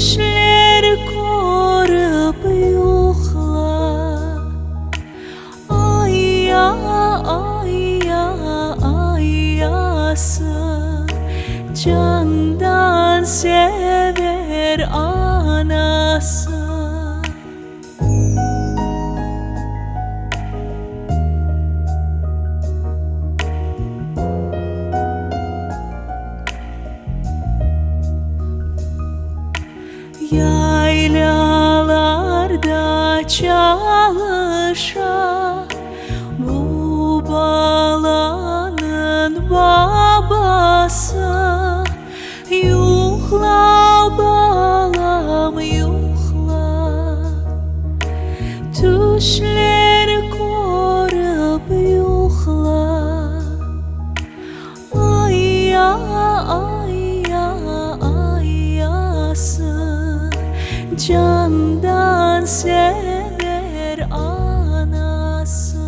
Düşler korup yuhla, ayya ayya ayyası, candan sever anası. Yaylalarda çalışa bu balanın babası. Yuhla balam yuhla, düşler korup yuhla, ayya ayya ayyası, candan sever anası.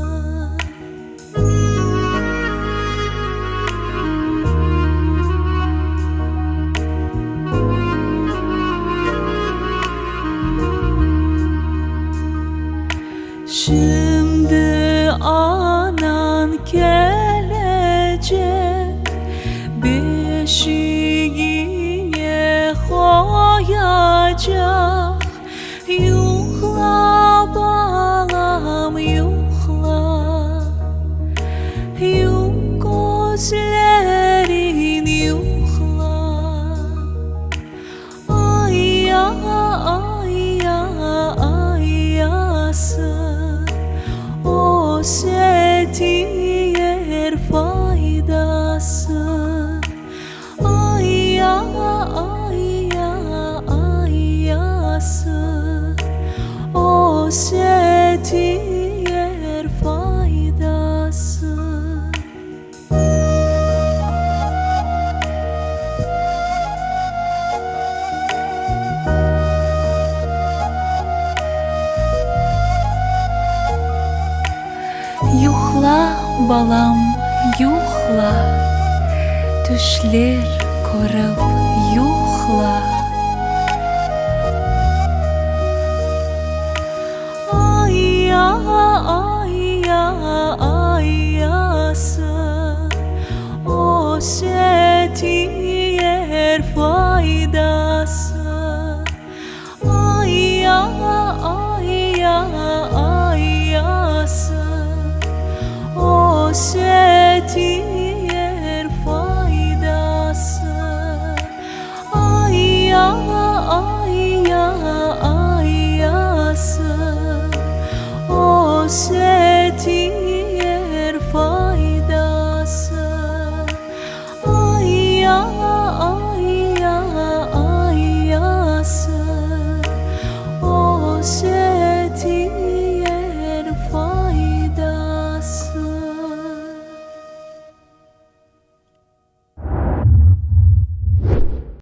Şimdi anan gelecek, beşiğine koyacak. Yuhla balam yuhla, yum gözlerin yuhla, ayya ayya ayyası, o setiyer faydası. Ayya ayya ayyası, o setiyer faydası. Yuhla balam yuhla, düşler korup